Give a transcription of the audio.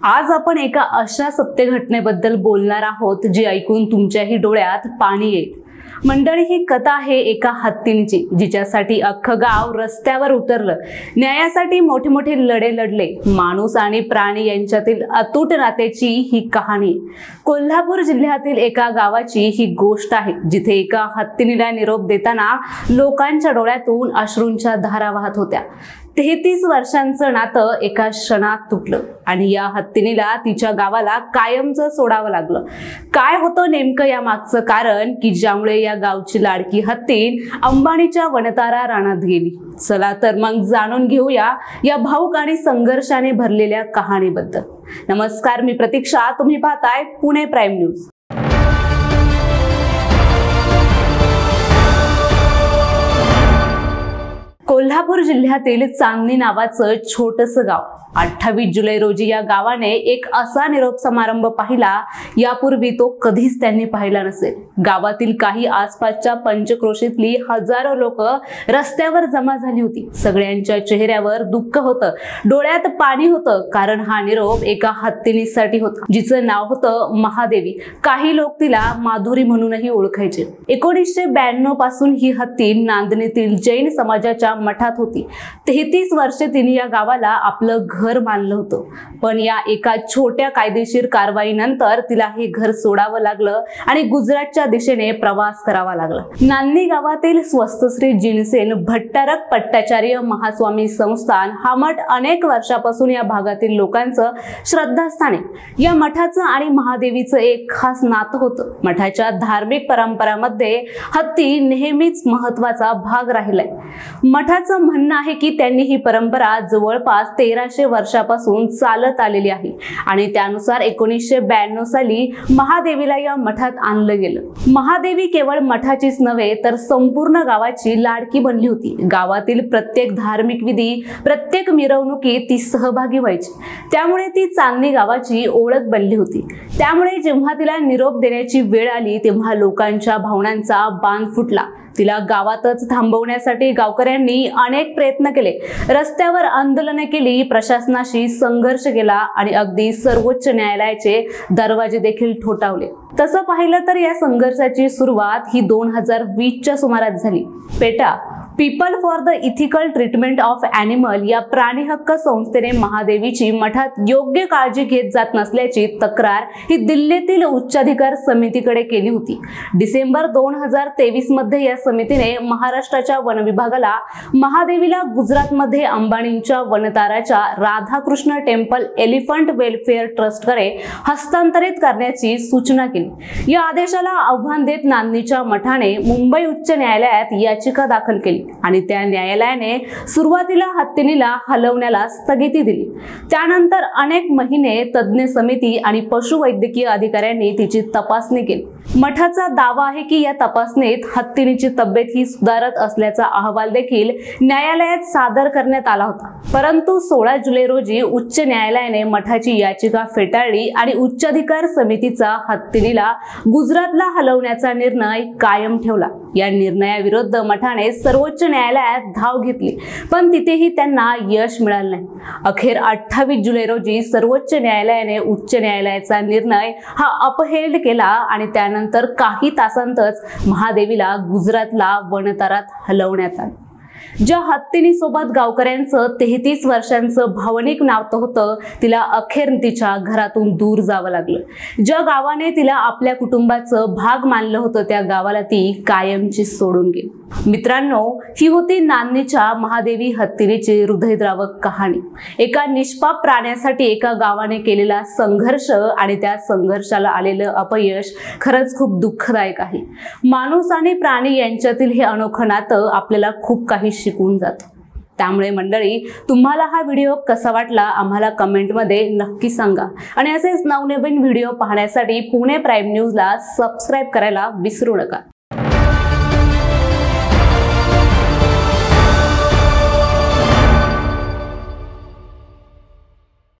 आज आपण एका अशा सत्य घटनेबद्दल बोलणार आहोत जी ऐकून तुमच्याही डोळ्यात पाणी येईल। मंडळी, ही कथा आहे एका हत्तीची जिच्यासाठी अख्खं गाव रस्त्यावर उतरलं। न्यायासाठी मोठे मोठे लढे लढले। माणूस आणि प्राणी यांच्यातील अतूट नात्याची ही कहाणी कोल्हापूर जिल्ह्यातील एका गावाची ही गोष्ट आहे, जिथे एका हत्तीला निरोप देताना लोकांच्या डोळ्यातून अश्रूंच्या धारा वाहत होत्या। 33 वर्षांचं नातं एका क्षणात तुटलं आणि या हत्तीला तिच्या गावाला कायमचं सोडावं लागलं। काय होतं नेमकं या मागचं कारण की ज्यामुळे या गावची लाडकी हत्ती अंबानीच्या वनतारा रानात गेली? चला तर मग जाणून घेऊया या भावुक आणि संघर्षाने भरलेल्या कहाणीबद्दल। नमस्कार, मी प्रतीक्षा, तुम्ही पाहताय पुणे प्राईम न्यूज। कोल्हापूर जिल्ह्यातील चांदणी नावाचं छोटंसं गाव। 28 जुलै रोजी या गावाने एक असा निरोप समारंभ पाहिला यापूर्वी तो कधीच त्यांनी पाहिला नसेल। गावातील काही आसपासच्या पंचक्रोशीतली हजारो लोक रस्त्यावर जमा झाली होती। सगळ्यांच्या चेहऱ्यावर दुःख होतं, डोळ्यात पाणी होतं, कारण हा निरोप एका हत्तीसाठी होता जिचं नाव होतं महादेवी। काही लोक तिला माधुरी म्हणूनही ओळखायचे। 1992 पासून ही हत्ती नांदणीतील जैन समाजाच्या मठात होती। 33 वर्षे तिने या गावाला आपलं घर मानलं होतं, पण या एका छोट्या कायदेशीर कारवाईनंतर तिला हे घर सोडावं लागलं आणि गुजरातच्या दिशेने प्रवास करावा लागला। नांदणी गावातील स्वस्त श्री जिनसेन भट्टारक पट्टाचार्य महास्वामी संस्थान हा मठ अनेक वर्षापासून या भागातील लोकांचं श्रद्धास्थान आहे। या मठाचं आणि महादेवीचं एक खास नातं होतं। मठाच्या धार्मिक परंपरांमध्ये हत्ती नेहमीच महत्त्वाचा भाग राहिलाय। मठाचं म्हणणं आहे की त्यांनी ही परंपरा जवळपास 1300 वर्षापासून चालत आलेली आहे आणि त्यानुसार 1992 साली महादेवीला या मठात आणलं गेलं। महादेवी केवळ मठाचीच नव्हे तर संपूर्ण गावाची लाडकी बनली होती। गावातील प्रत्येक धार्मिक विधी, प्रत्येक मिरवणुकीत ती सहभागी व्हायची, त्यामुळे ती चांदणी गावाची ओळख बनली होती। त्यामुळे जेव्हा तिला निरोप देण्याची वेळ आली तेव्हा लोकांच्या भावनांचा बांध फुटला। तिला गावातच थांबवण्यासाठी गावकऱ्यांनी अनेक प्रयत्न केले, रस्त्यावर आंदोलने केली, प्रशासनाशी संघर्ष केला आणि अगदी सर्वोच्च न्यायालयाचे दरवाजे देखील ठोठावले। तसं पाहिलं तर या संघर्षाची सुरुवात ही 2020च्या सुमारास झाली। PETA people for the ethical treatment of animal या प्राणी हक्क संस्थेने महादेवीची मठात योग्य काळजी घेत जात नसल्याची तक्रार ही दिल्लीतील उच्चाधिकार समितीकडे केली होती। डिसेंबर 2023 मध्ये या समितीने महाराष्ट्राच्या वन विभागाला महादेवीला गुजरातमध्ये अंबानींच्या वनताराच्या राधाकृष्ण टेम्पल एलिफंट वेलफेअर ट्रस्टकडे हस्तांतरित करण्याची सूचना केली। या आदेशाला आव्हान देत नांदणीच्या मठाने मुंबई उच्च न्यायालयात याचिका दाखल केली आणि त्या न्यायालयाने सुरुवातीला हत्तीला हलवण्याला स्थगिती दिली। त्यानंतर अनेक महिने तज्ञ समिती आणि पशुवैद्यकीय अधिकाऱ्यांनी तिची तपासणी केली। मठाचा दावा आहे की या तपासणीत हत्तीची तब्येत ही सुधारत असल्याचा अहवाल देखील न्यायालयात सादर करण्यात आला होता। परंतु 16 जुलै रोजी उच्च न्यायालयाने मठाची याचिका फेटाळली आणि उच्चाधिकार समितीचा हत्तीला गुजरातला हलवण्याचा निर्णय कायम ठेवला। या निर्णयाविरुद्ध मठाने सर्वोच्च न्यायालयात धाव घेतली, पण तिथेही त्यांना यश मिळालं नाही। अखेर 28 जुलै रोजी सर्वोच्च न्यायालयाने उच्च न्यायालयाचा निर्णय हा अपहेल्ड केला आणि त्यानंतर काही तासांतच महादेवीला गुजरातला वनतारात हलवण्यात आलं। ज्या हत्तीसोबत गावकऱ्यांचं 33 वर्षांचं भावनिक नातं होतं, तिला अखेर तिच्या घरातून दूर जावं लागलं। ज्या गावाने तिला आपल्या कुटुंबाचं भाग मानलं होतं त्या गावाला ती कायमची सोडून गेली। मित्रांनो, ही होती नांदणीच्या महादेवी हत्तीची हृदयद्रावक कहाणी। एका निष्पाप प्राण्यासाठी एका गावाने केलेला संघर्ष आणि त्या संघर्षाला आलेलं अपयश खरंच खूप दुःखदायक आहे। माणूस आणि प्राणी यांच्यातील हे अनोखं नातं आपल्याला खूप काही शिकवून जातं। त्यामुळे मंडळी, तुम्हाला हा व्हिडिओ कसा वाटला आम्हाला कमेंटमध्ये नक्की सांगा आणि असेच नवनवीन व्हिडिओ पाहण्यासाठी पुणे प्राईम न्यूजला सबस्क्राईब करायला विसरू नका।